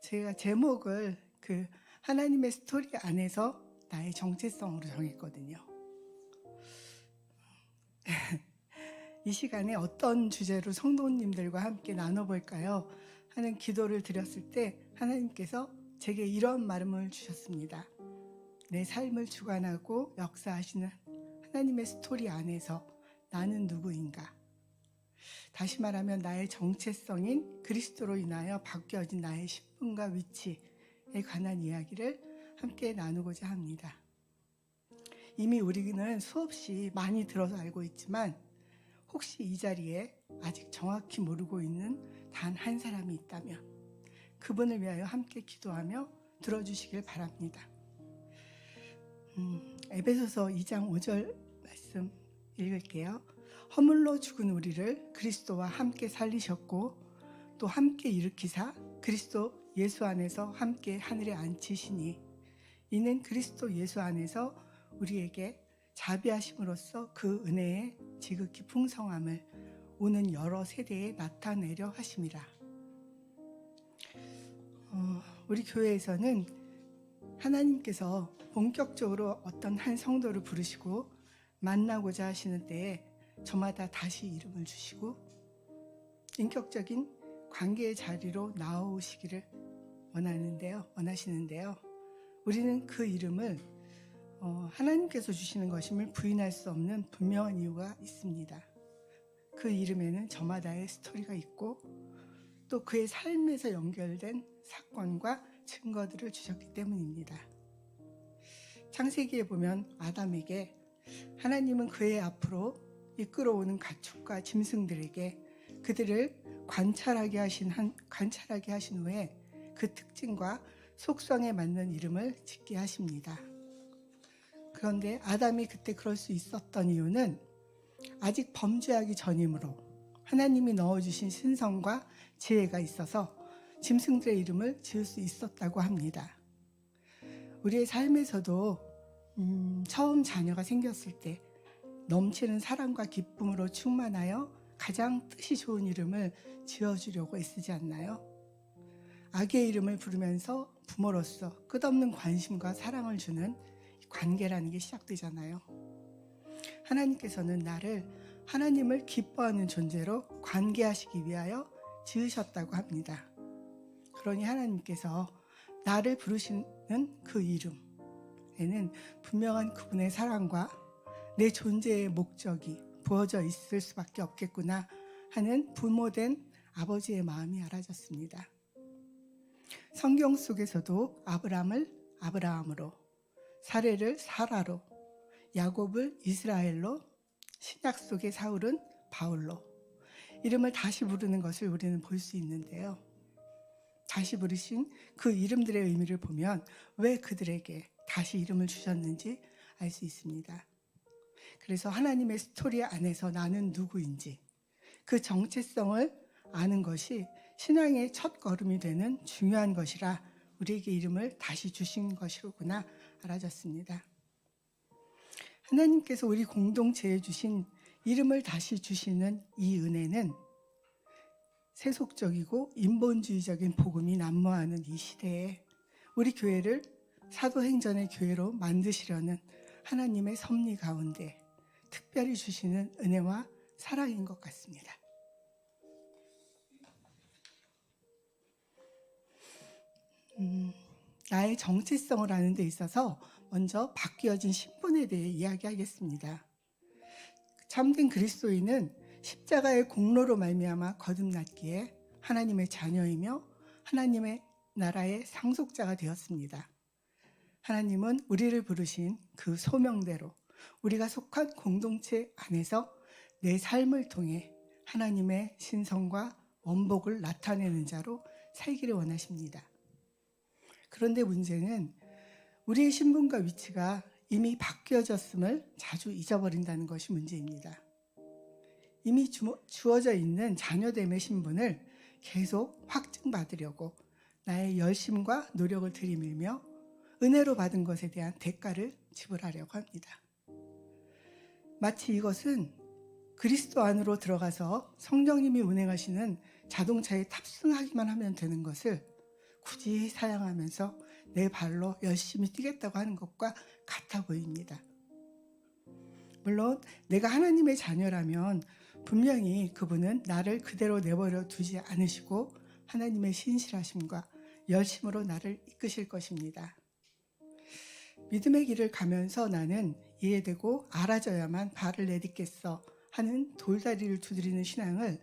제가 제목을 하나님의 스토리 안에서 나의 정체성으로 정했거든요. 이 시간에 어떤 주제로 성도님들과 함께 나눠볼까요? 하는 기도를 드렸을 때 하나님께서 제게 이런 말씀을 주셨습니다. 내 삶을 주관하고 역사하시는 하나님의 스토리 안에서 나는 누구인가? 다시 말하면 나의 정체성인 그리스도로 인하여 바뀌어진 나의 신분과 위치에 관한 이야기를 함께 나누고자 합니다. 이미 우리는 수없이 많이 들어서 알고 있지만 혹시 이 자리에 아직 정확히 모르고 있는 단 한 사람이 있다면 그분을 위하여 함께 기도하며 들어주시길 바랍니다. 에베소서 2장 5절 말씀 읽을게요. 허물로 죽은 우리를 그리스도와 함께 살리셨고 또 함께 일으키사 그리스도 예수 안에서 함께 하늘에 앉히시니 이는 그리스도 예수 안에서 우리에게 자비하심으로써 그 은혜의 지극히 풍성함을 오는 여러 세대에 나타내려 하심이라. 우리 교회에서는 하나님께서 본격적으로 어떤 한 성도를 부르시고 만나고자 하시는 때에 저마다 다시 이름을 주시고 인격적인 관계의 자리로 나오시기를 원하시는데요. 우리는 그 이름을 하나님께서 주시는 것임을 부인할 수 없는 분명한 이유가 있습니다. 그 이름에는 저마다의 스토리가 있고 또 그의 삶에서 연결된 사건과 증거들을 주셨기 때문입니다. 창세기에 보면 아담에게 하나님은 그의 앞으로 이끌어오는 가축과 짐승들에게 그들을 관찰하게 하신 후에 그 특징과 속성에 맞는 이름을 짓게 하십니다. 그런데 아담이 그때 그럴 수 있었던 이유는 아직 범죄하기 전이므로 하나님이 넣어주신 신성과 지혜가 있어서 짐승들의 이름을 지을 수 있었다고 합니다. 우리의 삶에서도 처음 자녀가 생겼을 때 넘치는 사랑과 기쁨으로 충만하여 가장 뜻이 좋은 이름을 지어주려고 애쓰지 않나요? 아기의 이름을 부르면서 부모로서 끝없는 관심과 사랑을 주는 관계라는 게 시작되잖아요. 하나님께서는 나를 하나님을 기뻐하는 존재로 관계하시기 위하여 지으셨다고 합니다. 그러니 하나님께서 나를 부르시는 그 이름에는 분명한 그분의 사랑과 내 존재의 목적이 부어져 있을 수밖에 없겠구나 하는 부모된 아버지의 마음이 알아졌습니다. 성경 속에서도 아브람을 아브라함으로, 사레를 사라로, 야곱을 이스라엘로, 신약 속의 사울은 바울로 이름을 다시 부르는 것을 우리는 볼 수 있는데요. 다시 부르신 그 이름들의 의미를 보면 왜 그들에게 다시 이름을 주셨는지 알 수 있습니다. 그래서 하나님의 스토리 안에서 나는 누구인지 그 정체성을 아는 것이 신앙의 첫 걸음이 되는 중요한 것이라 우리에게 이름을 다시 주신 것이로구나 알아졌습니다. 하나님께서 우리 공동체에 주신 이름을 다시 주시는 이 은혜는 세속적이고 인본주의적인 복음이 난무하는 이 시대에 우리 교회를 사도행전의 교회로 만드시려는 하나님의 섭리 가운데 특별히 주시는 은혜와 사랑인 것 같습니다. 나의 정체성을 아는 데 있어서 먼저 바뀌어진 신분에 대해 이야기하겠습니다. 참된 그리스도인은 십자가의 공로로 말미암아 거듭났기에 하나님의 자녀이며 하나님의 나라의 상속자가 되었습니다. 하나님은 우리를 부르신 그 소명대로 우리가 속한 공동체 안에서 내 삶을 통해 하나님의 신성과 원복을 나타내는 자로 살기를 원하십니다. 그런데 문제는 우리의 신분과 위치가 이미 바뀌어졌음을 자주 잊어버린다는 것이 문제입니다. 이미 주어져 있는 자녀됨의 신분을 계속 확증받으려고 나의 열심과 노력을 들이밀며 은혜로 받은 것에 대한 대가를 지불하려고 합니다. 마치 이것은 그리스도 안으로 들어가서 성령님이 운행하시는 자동차에 탑승하기만 하면 되는 것을 굳이 사양하면서 내 발로 열심히 뛰겠다고 하는 것과 같아 보입니다. 물론 내가 하나님의 자녀라면 분명히 그분은 나를 그대로 내버려 두지 않으시고 하나님의 신실하심과 열심으로 나를 이끄실 것입니다. 믿음의 길을 가면서 나는 이해되고 알아져야만 발을 내딛겠어 하는 돌다리를 두드리는 신앙을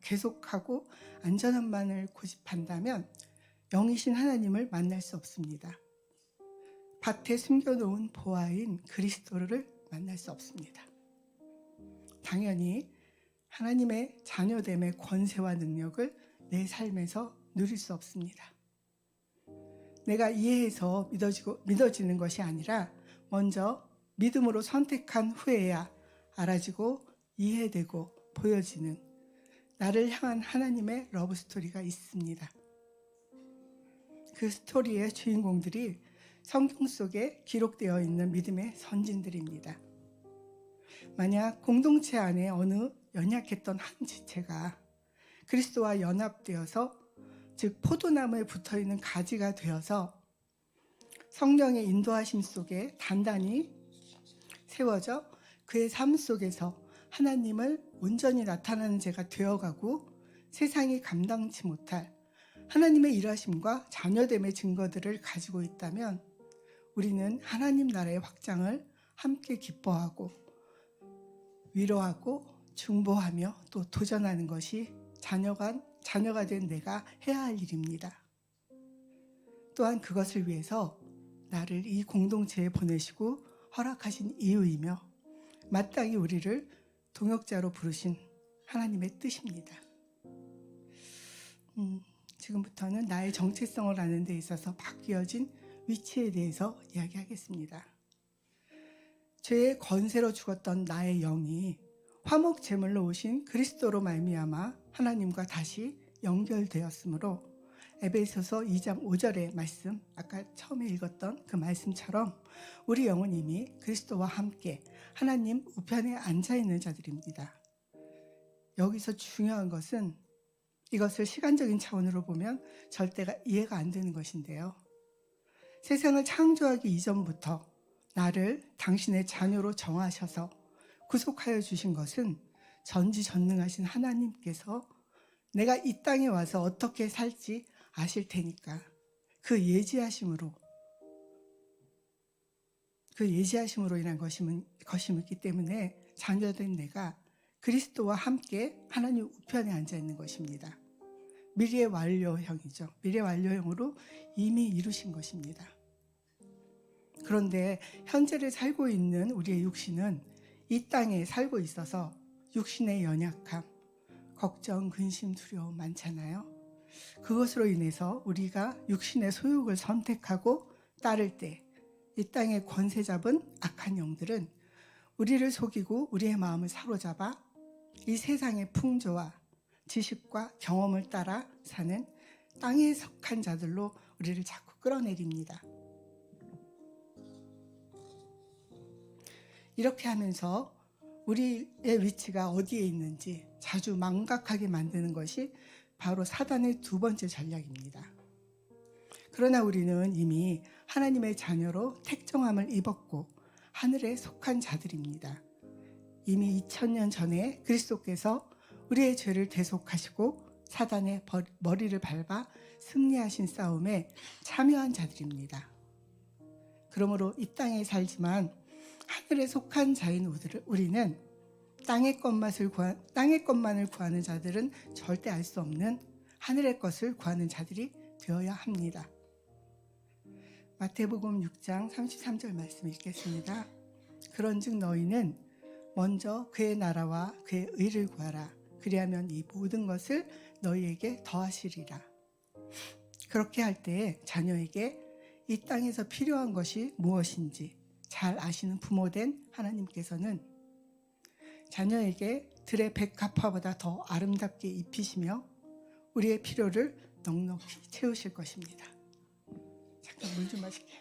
계속하고 안전함만을 고집한다면 영이신 하나님을 만날 수 없습니다. 밭에 숨겨놓은 보화인 그리스도를 만날 수 없습니다. 당연히 하나님의 자녀됨의 권세와 능력을 내 삶에서 누릴 수 없습니다. 내가 이해해서 믿어지는 것이 아니라 먼저 믿음으로 선택한 후에야 알아지고 이해되고 보여지는 나를 향한 하나님의 러브 스토리가 있습니다. 그 스토리의 주인공들이 성경 속에 기록되어 있는 믿음의 선진들입니다. 만약 공동체 안에 어느 연약했던 한 지체가 그리스도와 연합되어서, 즉 포도나무에 붙어있는 가지가 되어서 성령의 인도하심 속에 단단히 세워져 그의 삶 속에서 하나님을 온전히 나타나는 자가 되어가고 세상이 감당치 못할 하나님의 일하심과 자녀됨의 증거들을 가지고 있다면 우리는 하나님 나라의 확장을 함께 기뻐하고 위로하고 중보하며 또 도전하는 것이 자녀가 된 내가 해야 할 일입니다. 또한 그것을 위해서 나를 이 공동체에 보내시고 허락하신 이유이며 마땅히 우리를 동역자로 부르신 하나님의 뜻입니다. 지금부터는 나의 정체성을 아는 데 있어서 바뀌어진 위치에 대해서 이야기하겠습니다. 죄의 권세로 죽었던 나의 영이 화목 제물로 오신 그리스도로 말미암아 하나님과 다시 연결되었으므로 에베소서 2장 5절의 말씀, 아까 처음에 읽었던 그 말씀처럼 우리 영은 이미 그리스도와 함께 하나님 우편에 앉아있는 자들입니다. 여기서 중요한 것은 이것을 시간적인 차원으로 보면 절대가 이해가 안 되는 것인데요. 세상을 창조하기 이전부터 나를 당신의 자녀로 정하셔서 구속하여 주신 것은 전지전능하신 하나님께서 내가 이 땅에 와서 어떻게 살지 아실 테니까 그 예지하심으로 인한 것이기 때문에 자녀된 내가 그리스도와 함께 하나님 우편에 앉아 있는 것입니다. 미래의 완료형이죠. 미래 완료형으로 이미 이루신 것입니다. 그런데 현재를 살고 있는 우리의 육신은 이 땅에 살고 있어서 육신의 연약함, 걱정, 근심, 두려움 많잖아요. 그것으로 인해서 우리가 육신의 소욕을 선택하고 따를 때 이 땅에 권세 잡은 악한 영들은 우리를 속이고 우리의 마음을 사로잡아 이 세상의 풍조와 지식과 경험을 따라 사는 땅에 속한 자들로 우리를 자꾸 끌어내립니다. 이렇게 하면서 우리의 위치가 어디에 있는지 자주 망각하게 만드는 것이 바로 사단의 두 번째 전략입니다. 그러나 우리는 이미 하나님의 자녀로 택정함을 입었고 하늘에 속한 자들입니다. 이미 2000년 전에 그리스도께서 우리의 죄를 대속하시고 사단의 머리를 밟아 승리하신 싸움에 참여한 자들입니다. 그러므로 이 땅에 살지만 하늘에 속한 자인 우리는 땅의 것만을 구하는 자들은 절대 알 수 없는 하늘의 것을 구하는 자들이 되어야 합니다. 마태복음 6장 33절 말씀 읽겠습니다. 그런즉 너희는 먼저 그의 나라와 그의 의를 구하라. 그리하면 이 모든 것을 너희에게 더하시리라. 그렇게 할 때 자녀에게 이 땅에서 필요한 것이 무엇인지 잘 아시는 부모된 하나님께서는 자녀에게 들의 백합화보다 더 아름답게 입히시며 우리의 필요를 넉넉히 채우실 것입니다. 잠깐 물 좀 마실게요.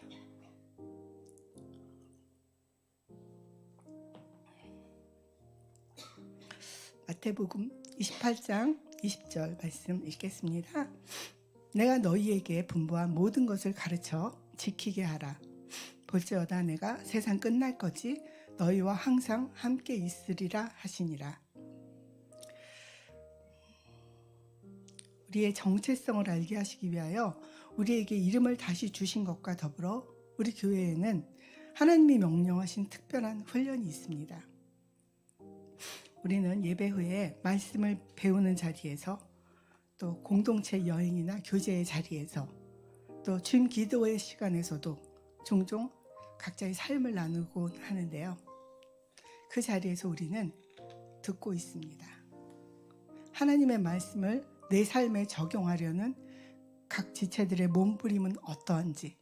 마태복음 28장 20절 말씀 읽겠습니다. 내가 너희에게 분부한 모든 것을 가르쳐 지키게 하라. 볼지어다 내가 세상 끝날까지 너희와 항상 함께 있으리라 하시니라. 우리의 정체성을 알게 하시기 위하여 우리에게 이름을 다시 주신 것과 더불어 우리 교회에는 하나님이 명령하신 특별한 훈련이 있습니다. 우리는 예배 후에 말씀을 배우는 자리에서, 또 공동체 여행이나 교제의 자리에서, 또 주임 기도의 시간에서도 종종 각자의 삶을 나누곤 하는데요. 그 자리에서 우리는 듣고 있습니다. 하나님의 말씀을 내 삶에 적용하려는 각 지체들의 몸부림은 어떠한지,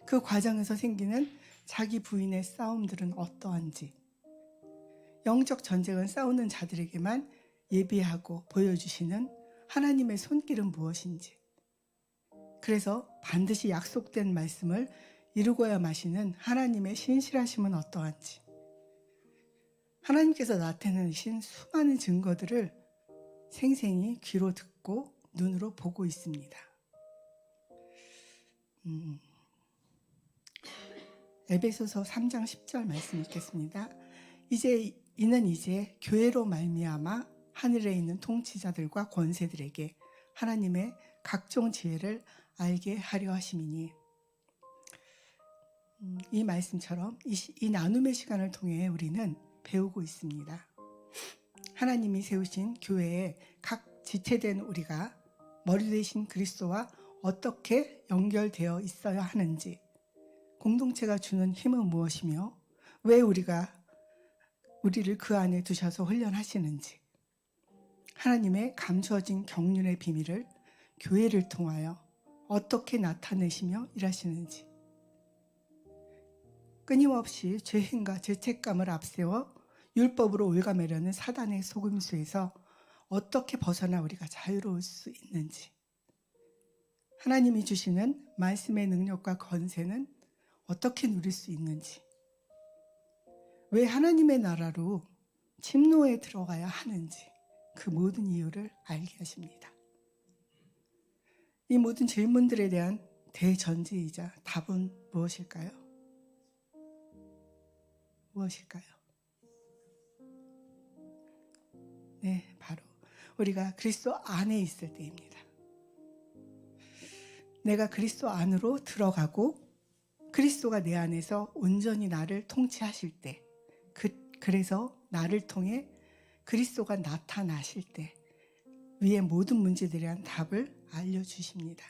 그 과정에서 생기는 자기 부인의 싸움들은 어떠한지, 영적 전쟁은 싸우는 자들에게만 예비하고 보여주시는 하나님의 손길은 무엇인지, 그래서 반드시 약속된 말씀을 이루고야 마시는 하나님의 신실하심은 어떠한지, 하나님께서 나타내신 수많은 증거들을 생생히 귀로 듣고 눈으로 보고 있습니다. 에베소서 3장 10절 말씀 읽겠습니다. 이는 이제 교회로 말미암아 하늘에 있는 통치자들과 권세들에게 하나님의 각종 지혜를 알게 하려 하심이니. 이 말씀처럼 이 나눔의 시간을 통해 우리는 배우고 있습니다. 하나님이 세우신 교회에 각 지체된 우리가 머리 되신 그리스도와 어떻게 연결되어 있어야 하는지, 공동체가 주는 힘은 무엇이며 왜 우리를 그 안에 두셔서 훈련하시는지, 하나님의 감추어진 경륜의 비밀을 교회를 통하여 어떻게 나타내시며 일하시는지, 끊임없이 죄행과 죄책감을 앞세워 율법으로 올가매려는 사단의 속임수에서 어떻게 벗어나 우리가 자유로울 수 있는지, 하나님이 주시는 말씀의 능력과 권세는 어떻게 누릴 수 있는지, 왜 하나님의 나라로 침노에 들어가야 하는지, 그 모든 이유를 알게 하십니다. 이 모든 질문들에 대한 대전제이자 답은 무엇일까요? 무엇일까요? 네, 바로 우리가 그리스도 안에 있을 때입니다. 내가 그리스도 안으로 들어가고 그리스도가 내 안에서 온전히 나를 통치하실 때, 그래서 나를 통해 그리스도가 나타나실 때 위의 모든 문제들에 대한 답을 알려주십니다.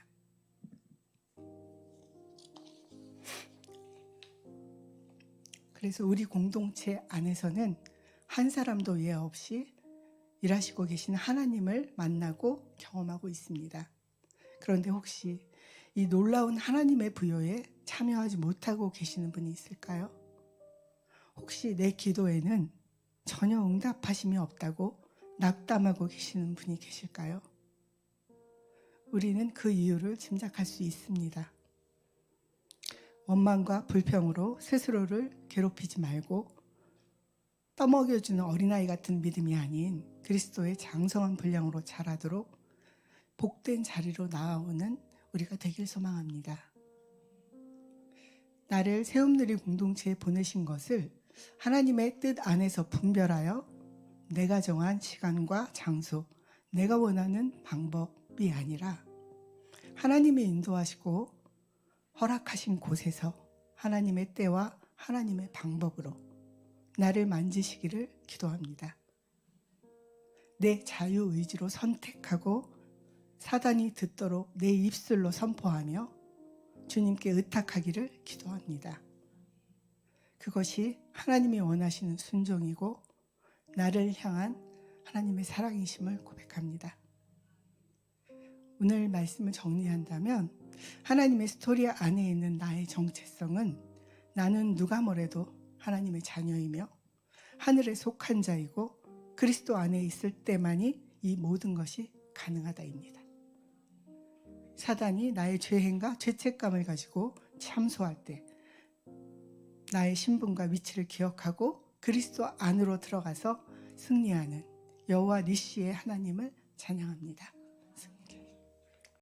그래서 우리 공동체 안에서는 한 사람도 예외 없이 일하시고 계신 하나님을 만나고 경험하고 있습니다. 그런데 혹시 이 놀라운 하나님의 부여에 참여하지 못하고 계시는 분이 있을까요? 혹시 내 기도에는 전혀 응답하심이 없다고 낙담하고 계시는 분이 계실까요? 우리는 그 이유를 짐작할 수 있습니다. 원망과 불평으로 스스로를 괴롭히지 말고 떠먹여주는 어린아이 같은 믿음이 아닌 그리스도의 장성한 분량으로 자라도록 복된 자리로 나아오는 우리가 되길 소망합니다. 나를 세움누리 공동체에 보내신 것을 하나님의 뜻 안에서 분별하여 내가 정한 시간과 장소, 내가 원하는 방법이 아니라 하나님이 인도하시고 허락하신 곳에서 하나님의 때와 하나님의 방법으로 나를 만지시기를 기도합니다. 내 자유의지로 선택하고 사단이 듣도록 내 입술로 선포하며 주님께 의탁하기를 기도합니다. 그것이 하나님이 원하시는 순종이고 나를 향한 하나님의 사랑이심을 고백합니다. 오늘 말씀을 정리한다면 하나님의 스토리 안에 있는 나의 정체성은 나는 누가 뭐래도 하나님의 자녀이며 하늘에 속한 자이고 그리스도 안에 있을 때만이 이 모든 것이 가능하다입니다. 사단이 나의 죄행과 죄책감을 가지고 참소할 때 나의 신분과 위치를 기억하고 그리스도 안으로 들어가서 승리하는 여호와 니시의 하나님을 찬양합니다.